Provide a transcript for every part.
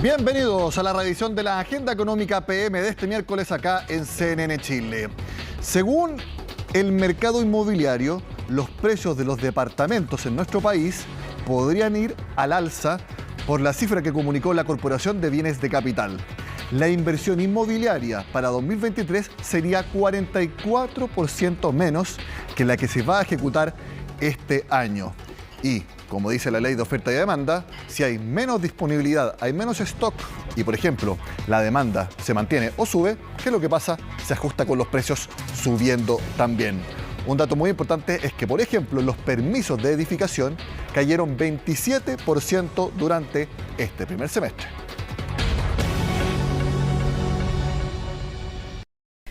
Bienvenidos a la revisión de la Agenda Económica PM de este miércoles acá en CNN Chile. Según el mercado inmobiliario, los precios de los departamentos en nuestro país podrían ir al alza por la cifra que comunicó la Corporación de Bienes de Capital. La inversión inmobiliaria para 2023 sería 44% menos que la que se va a ejecutar este año. Y, como dice la ley de oferta y demanda, si hay menos disponibilidad, hay menos stock y, por ejemplo, la demanda se mantiene o sube, ¿qué es lo que pasa? Se ajusta con los precios subiendo también. Un dato muy importante es que, por ejemplo, los permisos de edificación cayeron 27% durante este primer semestre.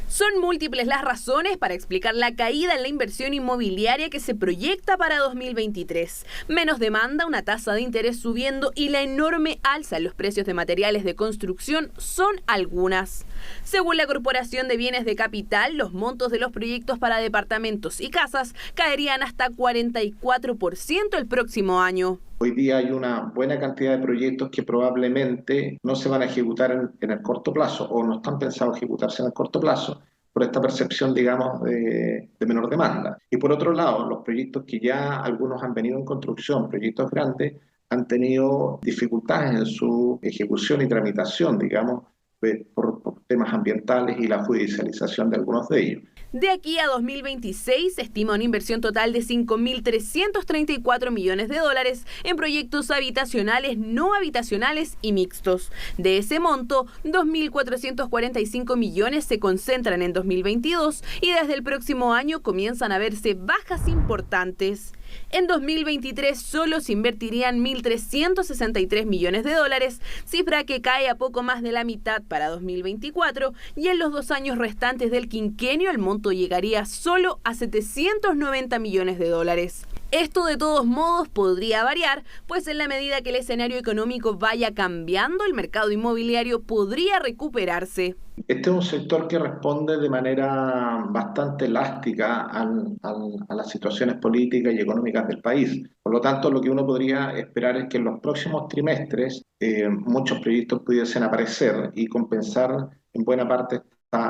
Son múltiples las razones para explicar la caída en la inversión inmobiliaria que se proyecta para 2023. Menos demanda, una tasa de interés subiendo y la enorme alza en los precios de materiales de construcción son algunas. Según la Corporación de Bienes de Capital, los montos de los proyectos para departamentos y casas caerían hasta 44% el próximo año. Hoy día hay una buena cantidad de proyectos que probablemente no se van a ejecutar en el corto plazo o no están pensados ejecutarse en el corto plazo por esta percepción, digamos, de menor demanda. Y por otro lado, los proyectos que ya algunos han venido en construcción, proyectos grandes, han tenido dificultades en su ejecución y tramitación, digamos, por temas ambientales y la judicialización de algunos de ellos. De aquí a 2026 se estima una inversión total de 5.334 millones de dólares en proyectos habitacionales, no habitacionales y mixtos. De ese monto, 2.445 millones se concentran en 2022 y desde el próximo año comienzan a verse bajas importantes. En 2023 solo se invertirían 1.363 millones de dólares, cifra que cae a poco más de la mitad para 2024, y en los 2 años restantes del quinquenio el monto llegaría solo a 790 millones de dólares. Esto de todos modos podría variar, pues en la medida que el escenario económico vaya cambiando, el mercado inmobiliario podría recuperarse. Este es un sector que responde de manera bastante elástica a las situaciones políticas y económicas del país. Por lo tanto, lo que uno podría esperar es que en los próximos trimestres muchos proyectos pudiesen aparecer y compensar en buena parte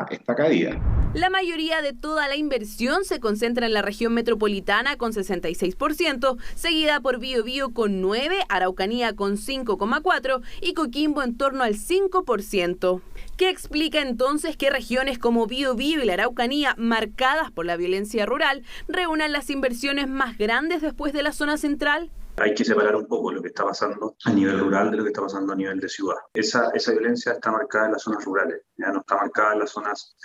esta caída. La mayoría de toda la inversión se concentra en la región metropolitana con 66%, seguida por Biobío con 9%, Araucanía con 5,4% y Coquimbo en torno al 5%. ¿Qué explica entonces que regiones como Biobío y la Araucanía, marcadas por la violencia rural, reúnan las inversiones más grandes después de la zona central? Hay que separar un poco lo que está pasando a nivel rural de lo que está pasando a nivel de ciudad. Esa violencia está marcada en las zonas rurales, ya no está marcada en las zonas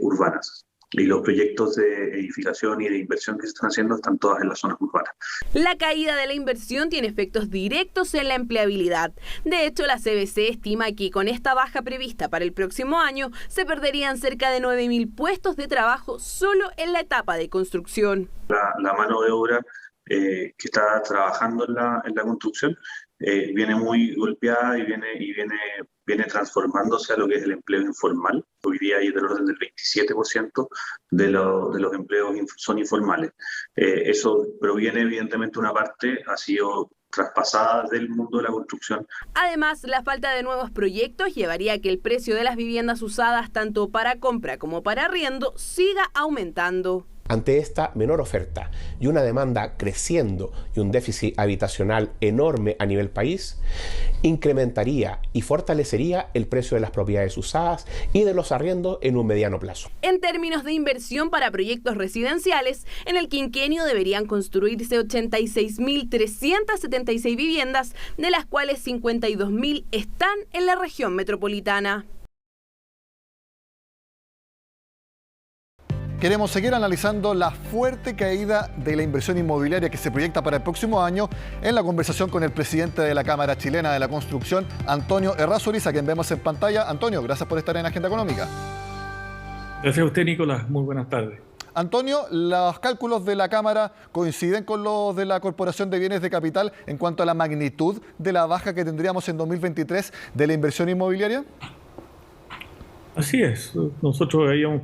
urbanas. Y los proyectos de edificación y de inversión que se están haciendo están todas en las zonas urbanas. La caída de la inversión tiene efectos directos en la empleabilidad. De hecho, la CBC estima que con esta baja prevista para el próximo año se perderían cerca de 9.000 puestos de trabajo solo en la etapa de construcción. La mano de obra que está trabajando en la construcción viene muy golpeada y viene transformándose a lo que es el empleo informal. Hoy día hay del orden del 27% de los empleos son informales. Eso proviene, evidentemente, una parte ha sido traspasada del mundo de la construcción. Además, la falta de nuevos proyectos llevaría a que el precio de las viviendas usadas tanto para compra como para arriendo siga aumentando. Ante esta menor oferta y una demanda creciendo y un déficit habitacional enorme a nivel país, incrementaría y fortalecería el precio de las propiedades usadas y de los arriendos en un mediano plazo. En términos de inversión para proyectos residenciales, en el quinquenio deberían construirse 86.376 viviendas, de las cuales 52.000 están en la región metropolitana. Queremos seguir analizando la fuerte caída de la inversión inmobiliaria que se proyecta para el próximo año en la conversación con el presidente de la Cámara Chilena de la Construcción, Antonio Errázuriz, a quien vemos en pantalla. Antonio, gracias por estar en Agenda Económica. Gracias a usted, Nicolás. Muy buenas tardes. Antonio, ¿los cálculos de la Cámara coinciden con los de la Corporación de Bienes de Capital en cuanto a la magnitud de la baja que tendríamos en 2023 de la inversión inmobiliaria? Así es. Nosotros habíamos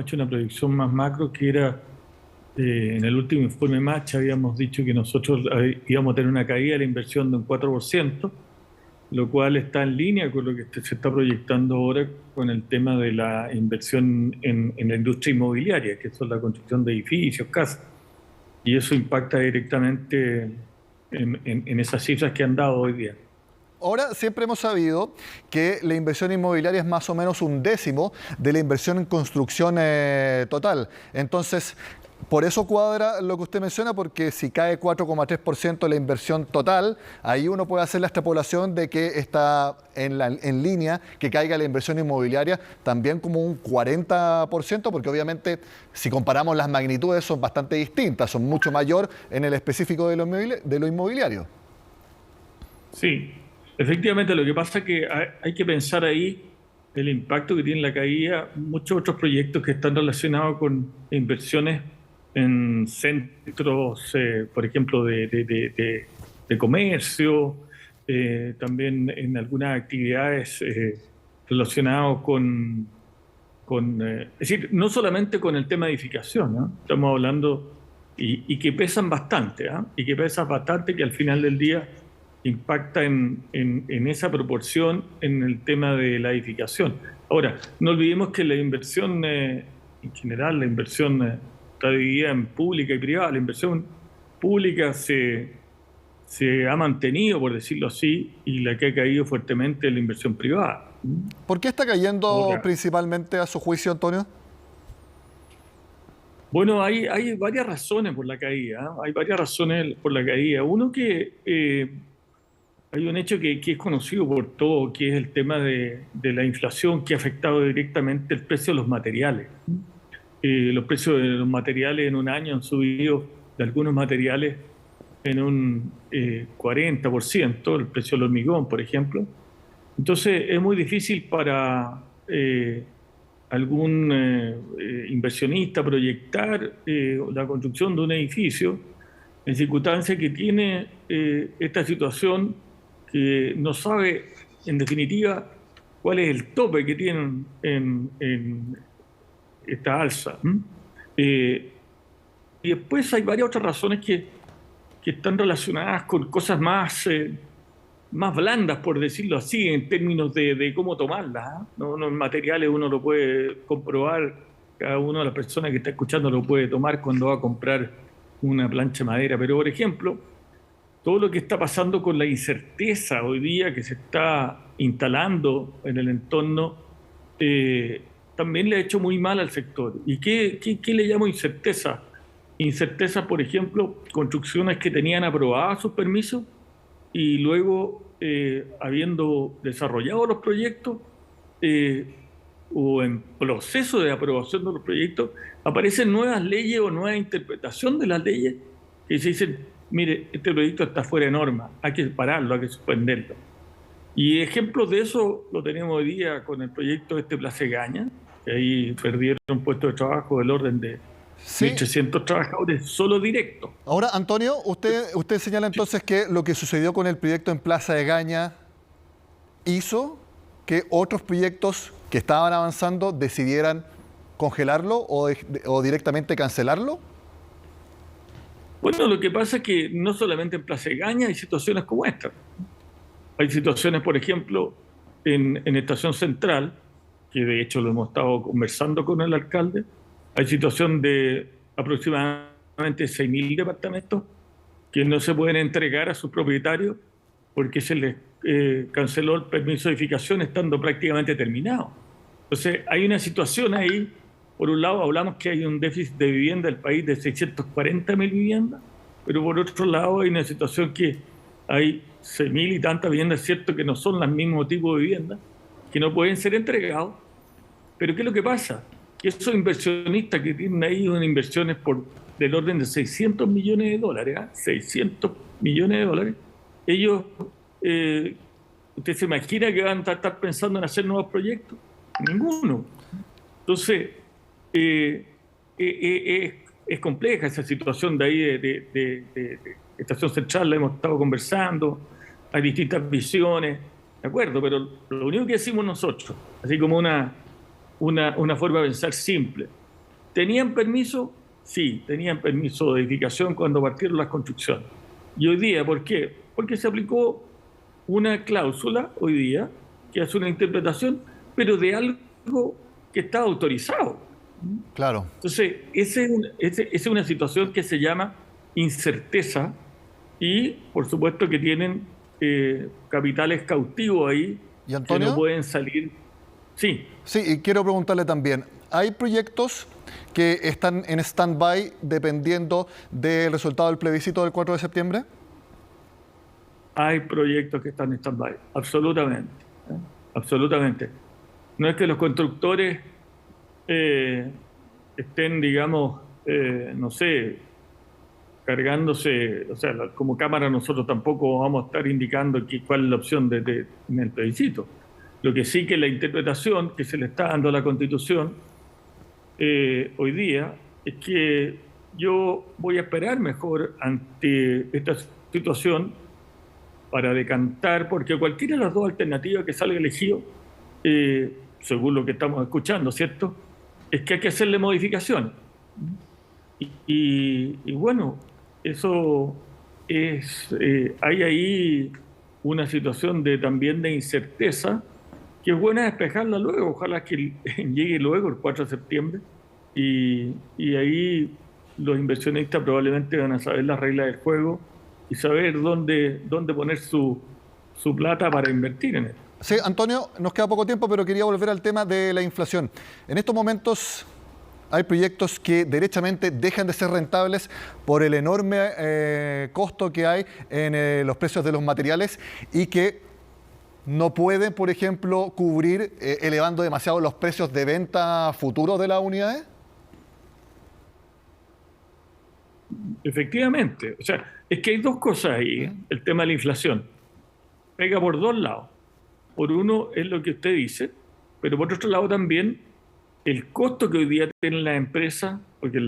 hecho una proyección más macro que era, en el último informe Match habíamos dicho que nosotros íbamos a tener una caída de la inversión de un 4%, lo cual está en línea con lo que se está proyectando ahora con el tema de la inversión en la industria inmobiliaria, que es la construcción de edificios, casas. Y eso impacta directamente en esas cifras que han dado hoy día. Ahora, siempre hemos sabido que la inversión inmobiliaria es más o menos 1/10 de la inversión en construcción total. Entonces, por eso cuadra lo que usted menciona, porque si cae 4,3% la inversión total, ahí uno puede hacer la extrapolación de que está en línea, que caiga la inversión inmobiliaria también como un 40%, porque obviamente si comparamos las magnitudes son bastante distintas, son mucho mayor en el específico de lo inmobiliario. Sí, efectivamente, lo que pasa es que hay que pensar ahí el impacto que tiene la caída, muchos otros proyectos que están relacionados con inversiones en centros, por ejemplo, de comercio, también en algunas actividades relacionadas es decir, no solamente con el tema de edificación, ¿no? Estamos hablando, y que pesan bastante, ¿eh? Y que pesan bastante, que al final del día impacta en esa proporción en el tema de la edificación. Ahora, no olvidemos que la inversión, en general, la inversión está dividida en pública y privada. La inversión pública se ha mantenido, por decirlo así, y la que ha caído fuertemente es la inversión privada. ¿Por qué está cayendo principalmente a su juicio, Antonio? Bueno, hay varias razones por la caída, ¿eh? Hay varias razones por la caída. Uno que hay un hecho que es conocido por todo, que es el tema de la inflación que ha afectado directamente el precio de los materiales. Los precios de los materiales en un año han subido de algunos materiales en un 40%, el precio del hormigón, por ejemplo. Entonces es muy difícil para algún inversionista proyectar la construcción de un edificio en circunstancias que tiene esta situación, que no sabe en definitiva cuál es el tope que tienen en esta alza. Y después hay varias otras razones que están relacionadas con cosas más blandas, por decirlo así, en términos de cómo tomarlas, ¿no? En materiales uno lo puede comprobar, cada una de las personas que está escuchando lo puede tomar cuando va a comprar una plancha de madera. Pero, por ejemplo, todo lo que está pasando con la incerteza hoy día que se está instalando en el entorno, también le ha hecho muy mal al sector. ¿Y qué le llamo incerteza? Incerteza, por ejemplo, construcciones que tenían aprobados sus permisos y luego, habiendo desarrollado los proyectos o en proceso de aprobación de los proyectos, aparecen nuevas leyes o nueva interpretación de las leyes que se dicen: mire, este proyecto está fuera de norma, hay que pararlo, hay que suspenderlo. Y ejemplos de eso lo tenemos hoy día con el proyecto Plaza Egaña, que ahí perdieron puestos de trabajo del orden de 1.300 trabajadores solo directos. Ahora, Antonio, usted señala entonces que lo que sucedió con el proyecto en Plaza Egaña hizo que otros proyectos que estaban avanzando decidieran congelarlo o directamente cancelarlo. Bueno, lo que pasa es que no solamente en Plaza Egaña hay situaciones como esta. Hay situaciones, por ejemplo, en Estación Central, que de hecho lo hemos estado conversando con el alcalde. Hay situación de aproximadamente 6.000 departamentos que no se pueden entregar a sus propietarios porque se les canceló el permiso de edificación estando prácticamente terminado. Entonces hay una situación ahí. Por un lado hablamos que hay un déficit de vivienda del país de 640.000 viviendas, pero por otro lado hay una situación que hay 6.000 y tantas viviendas, es cierto que no son el mismo tipo de viviendas, que no pueden ser entregados. Pero ¿qué es lo que pasa? Que esos inversionistas que tienen ahí unas inversiones del orden de 600 millones de dólares, 600 millones de dólares, ellos, ¿usted se imagina que van a estar pensando en hacer nuevos proyectos? Ninguno. Entonces, es compleja esa situación de ahí de Estación Central, la hemos estado conversando, hay distintas visiones, ¿de acuerdo? Pero lo único que decimos nosotros, así como una forma de pensar simple, ¿tenían permiso? Sí, tenían permiso de edificación cuando partieron las construcciones. Y hoy día, ¿por qué? Porque se aplicó una cláusula hoy día que hace una interpretación, pero de algo que está autorizado. Claro. Entonces, esa es una situación que se llama incerteza y, por supuesto, que tienen capitales cautivos ahí. ¿Y Antonio? Que no pueden salir. Sí. Sí, y quiero preguntarle también, ¿hay proyectos que están en stand-by dependiendo del resultado del plebiscito del 4 de septiembre? Hay proyectos que están en stand-by, absolutamente. Absolutamente. No es que los constructores estén, digamos, no sé, cargándose, o sea, como Cámara nosotros tampoco vamos a estar indicando cuál es la opción en el plebiscito. Lo que sí que la interpretación que se le está dando a la Constitución hoy día es que yo voy a esperar mejor ante esta situación para decantar, porque cualquiera de las dos alternativas que salga elegido, según lo que estamos escuchando, ¿cierto?, es que hay que hacerle modificaciones. Y bueno, eso es, hay ahí una situación también de incerteza que es buena despejarla luego, ojalá que llegue luego el 4 de septiembre y ahí los inversionistas probablemente van a saber las reglas del juego y saber dónde poner su plata para invertir en él. Sí, Antonio, nos queda poco tiempo, pero quería volver al tema de la inflación. En estos momentos hay proyectos que derechamente dejan de ser rentables por el enorme costo que hay en los precios de los materiales y que no pueden, por ejemplo, cubrir elevando demasiado los precios de venta futuros de las unidades. Efectivamente. O sea, es que hay dos cosas ahí. El tema de la inflación pega por dos lados. Por uno es lo que usted dice, pero por otro lado también el costo que hoy día tienen las empresas, porque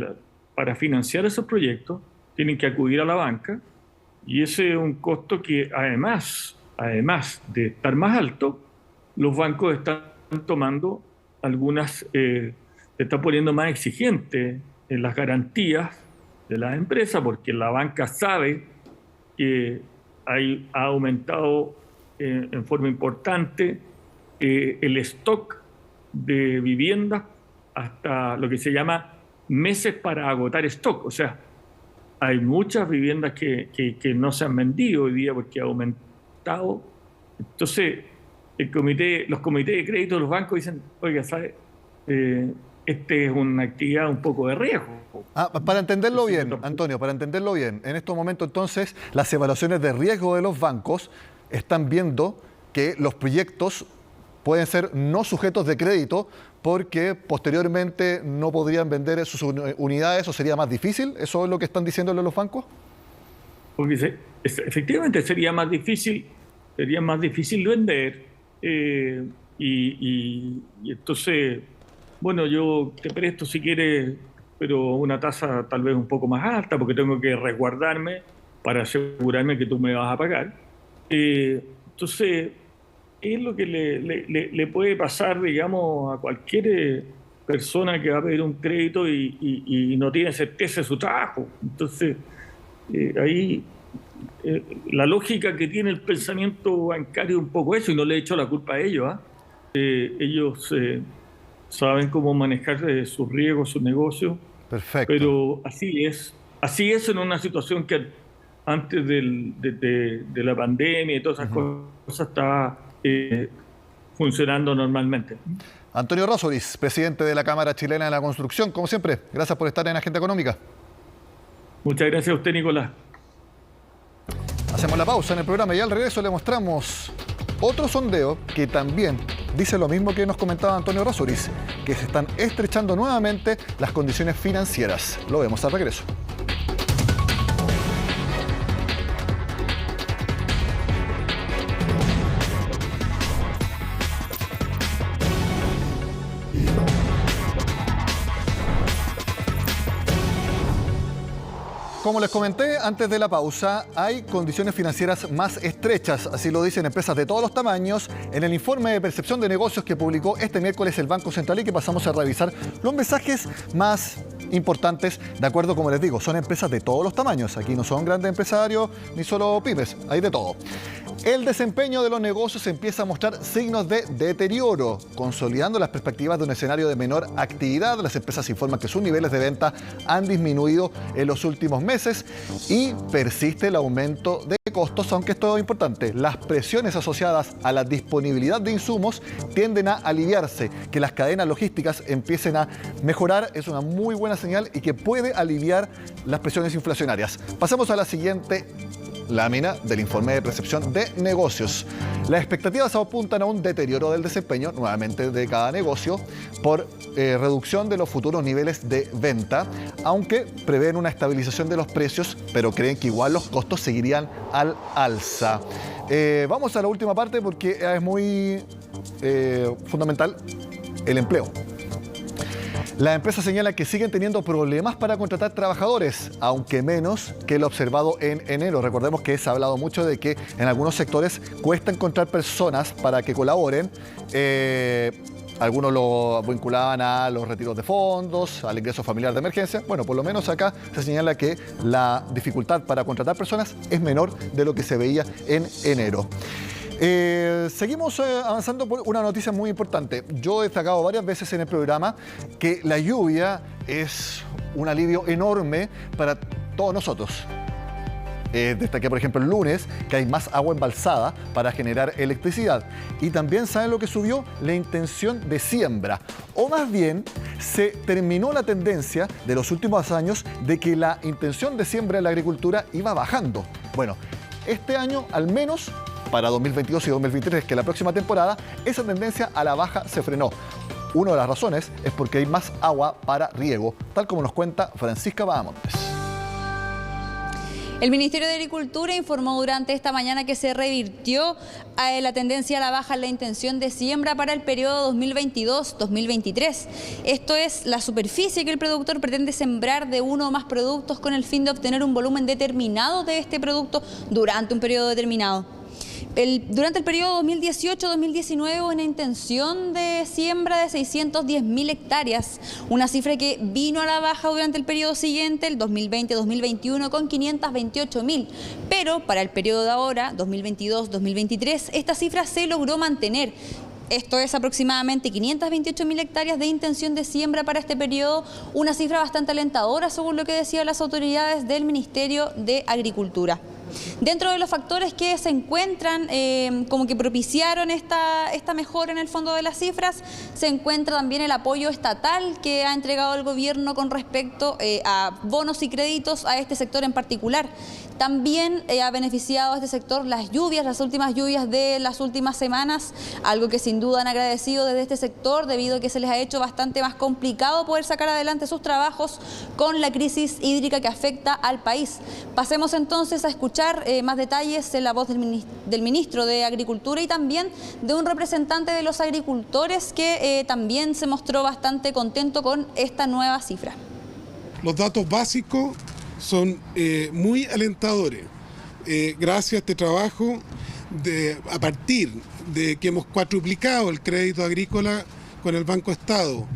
para financiar esos proyectos tienen que acudir a la banca y ese es un costo que además de estar más alto, los bancos están tomando algunas, se están poniendo más exigentes en las garantías de las empresas porque la banca sabe que ha aumentado en forma importante el stock de viviendas hasta lo que se llama meses para agotar stock. O sea, hay muchas viviendas que no se han vendido hoy día porque ha aumentado. Entonces, los comités de crédito de los bancos dicen, oiga, ¿sabe? Este es una actividad un poco de riesgo. Para entenderlo bien, Antonio, para entenderlo bien, en estos momentos entonces las evaluaciones de riesgo de los bancos están viendo que los proyectos pueden ser no sujetos de crédito porque posteriormente no podrían vender sus unidades o sería más difícil. ¿Eso es lo que están diciéndole los bancos? Porque efectivamente sería más difícil vender y entonces, bueno, yo te presto si quieres, pero una tasa tal vez un poco más alta porque tengo que resguardarme para asegurarme que tú me vas a pagar. Entonces, es lo que le puede pasar, digamos, a cualquier persona que va a pedir un crédito y no tiene certeza de su trabajo. Entonces, ahí la lógica que tiene el pensamiento bancario es un poco eso, y no le he hecho la culpa a ellos. Ellos saben cómo manejar sus riesgos, sus negocios. Perfecto. Pero así es en una situación que antes de la pandemia y todas esas cosas estaba funcionando normalmente. Antonio Errázuriz, presidente de la Cámara Chilena de la Construcción, como siempre, gracias por estar en Agenda Económica. Muchas gracias a usted, Nicolás. Hacemos la pausa en el programa y al regreso le mostramos otro sondeo que también dice lo mismo que nos comentaba Antonio Errázuriz, que se están estrechando nuevamente las condiciones financieras. Lo vemos al regreso. Como les comenté antes de la pausa, hay condiciones financieras más estrechas, así lo dicen empresas de todos los tamaños, en el informe de percepción de negocios que publicó este miércoles el Banco Central y que pasamos a revisar los mensajes más importantes, de acuerdo, como les digo, son empresas de todos los tamaños, aquí no son grandes empresarios ni solo pymes, hay de todo. El desempeño de los negocios empieza a mostrar signos de deterioro, consolidando las perspectivas de un escenario de menor actividad. Las empresas informan que sus niveles de venta han disminuido en los últimos meses y persiste el aumento de costos, aunque esto es importante. Las presiones asociadas a la disponibilidad de insumos tienden a aliviarse. Que las cadenas logísticas empiecen a mejorar es una muy buena señal y que puede aliviar las presiones inflacionarias. Pasamos a la siguiente lámina del informe de percepción de negocios. Las expectativas apuntan a un deterioro del desempeño, nuevamente de cada negocio, por reducción de los futuros niveles de venta, aunque prevén una estabilización de los precios, pero creen que igual los costos seguirían al alza. Vamos a la última parte porque es muy fundamental el empleo. Las empresas señalan que siguen teniendo problemas para contratar trabajadores, aunque menos que lo observado en enero. Recordemos que se ha hablado mucho de que en algunos sectores cuesta encontrar personas para que colaboren. Algunos lo vinculaban a los retiros de fondos, al ingreso familiar de emergencia. Bueno, por lo menos acá se señala que la dificultad para contratar personas es menor de lo que se veía en enero. Seguimos avanzando por una noticia muy importante. Yo he destacado varias veces en el programa que la lluvia es un alivio enorme para todos nosotros. Destaqué, por ejemplo, el lunes que hay más agua embalsada para generar electricidad. Y también, ¿saben lo que subió? La intención de siembra. O más bien, se terminó la tendencia de los últimos años de que la intención de siembra en la agricultura iba bajando. Bueno, este año al menos, para 2022 y 2023, que es la próxima temporada, esa tendencia a la baja se frenó. Una de las razones es porque hay más agua para riego, tal como nos cuenta Francisca Bahamontes. El Ministerio de Agricultura informó durante esta mañana que se revirtió la tendencia a la baja en la intención de siembra para el periodo 2022-2023. Esto es la superficie que el productor pretende sembrar de uno o más productos con el fin de obtener un volumen determinado de este producto durante un periodo determinado. Durante el periodo 2018-2019 hubo una intención de siembra de 610.000 hectáreas, una cifra que vino a la baja durante el periodo siguiente, el 2020-2021, con 528.000. Pero para el periodo de ahora, 2022-2023, esta cifra se logró mantener. Esto es aproximadamente 528.000 hectáreas de intención de siembra para este periodo, una cifra bastante alentadora según lo que decían las autoridades del Ministerio de Agricultura. Dentro de los factores que se encuentran como que propiciaron esta mejora en el fondo de las cifras, se encuentra también el apoyo estatal que ha entregado el gobierno con respecto a bonos y créditos a este sector en particular. También ha beneficiado a este sector las últimas lluvias de las últimas semanas, algo que sin duda han agradecido desde este sector debido a que se les ha hecho bastante más complicado poder sacar adelante sus trabajos con la crisis hídrica que afecta al país. Pasemos entonces a escuchar más detalles en la voz del ministro de Agricultura y también de un representante de los agricultores que también se mostró bastante contento con esta nueva cifra. Los datos básicos son muy alentadores. Gracias a este trabajo, a partir de que hemos cuadruplicado el crédito agrícola con el Banco Estado,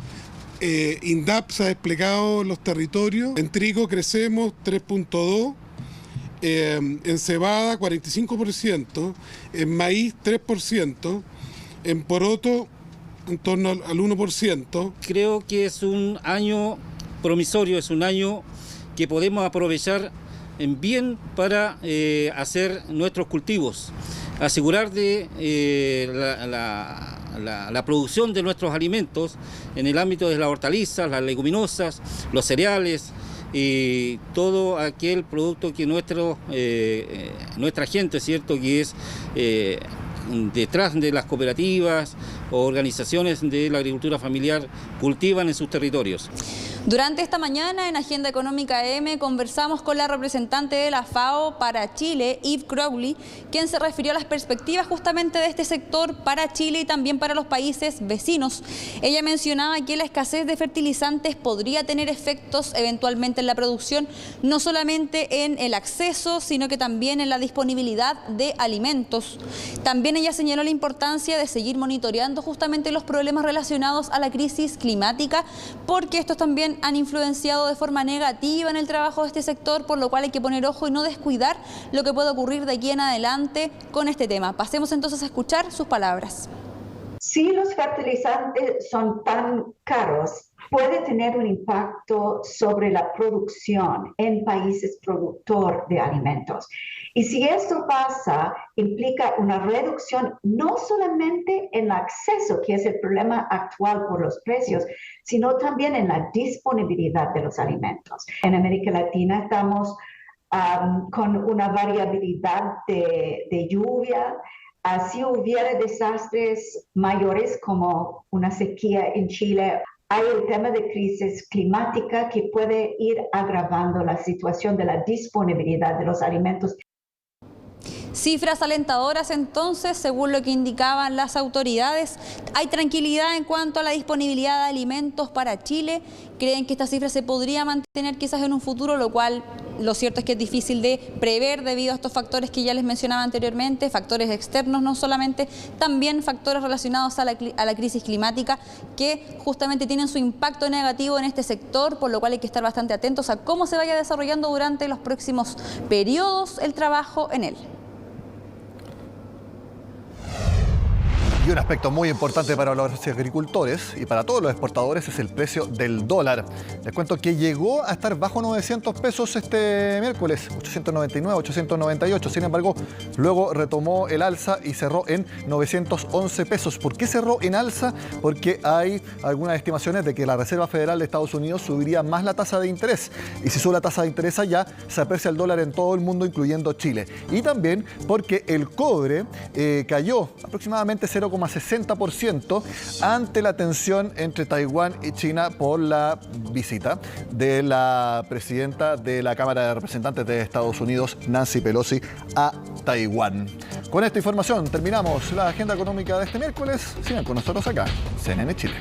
INDAP se ha desplegado en los territorios. En trigo crecemos 3.2%, en cebada 45%, en maíz 3%, en poroto en torno al 1%. Creo que es un año promisorio, es un año que podemos aprovechar en bien para hacer nuestros cultivos, asegurar de la producción de nuestros alimentos en el ámbito de las hortalizas, las leguminosas, los cereales y todo aquel producto que nuestra gente, ¿cierto?, que es detrás de las cooperativas o organizaciones de la agricultura familiar cultivan en sus territorios. Durante esta mañana en Agenda Económica M conversamos con la representante de la FAO para Chile, Eve Crowley, quien se refirió a las perspectivas justamente de este sector para Chile y también para los países vecinos. Ella mencionaba que la escasez de fertilizantes podría tener efectos eventualmente en la producción, no solamente en el acceso, sino que también en la disponibilidad de alimentos. También ella señaló la importancia de seguir monitoreando justamente los problemas relacionados a la crisis climática, porque estos también también han influenciado de forma negativa en el trabajo de este sector, por lo cual hay que poner ojo y no descuidar lo que puede ocurrir de aquí en adelante con este tema. Pasemos entonces a escuchar sus palabras. Si los fertilizantes son tan caros, puede tener un impacto sobre la producción en países productores de alimentos. Y si esto pasa, implica una reducción no solamente en el acceso, que es el problema actual por los precios, sino también en la disponibilidad de los alimentos. En América Latina estamos con una variabilidad de lluvia. Si hubiera desastres mayores como una sequía en Chile, hay el tema de crisis climática que puede ir agravando la situación de la disponibilidad de los alimentos. Cifras alentadoras entonces, según lo que indicaban las autoridades. Hay tranquilidad en cuanto a la disponibilidad de alimentos para Chile. Creen que esta cifra se podría mantener quizás en un futuro, lo cual lo cierto es que es difícil de prever debido a estos factores que ya les mencionaba anteriormente, factores externos no solamente, también factores relacionados a la crisis climática que justamente tienen su impacto negativo en este sector, por lo cual hay que estar bastante atentos a cómo se vaya desarrollando durante los próximos periodos el trabajo en él. Y un aspecto muy importante para los agricultores y para todos los exportadores es el precio del dólar. Les cuento que llegó a estar bajo 900 pesos este miércoles, 899, 898. Sin embargo, luego retomó el alza y cerró en 911 pesos. ¿Por qué cerró en alza? Porque hay algunas estimaciones de que la Reserva Federal de Estados Unidos subiría más la tasa de interés. Y si sube la tasa de interés allá, se aprecia el dólar en todo el mundo, incluyendo Chile. Y también porque el cobre cayó aproximadamente 0,60% ante la tensión entre Taiwán y China por la visita de la presidenta de la Cámara de Representantes de Estados Unidos, Nancy Pelosi, a Taiwán. Con esta información terminamos la agenda económica de este miércoles. Sigan con nosotros acá, CNN Chile.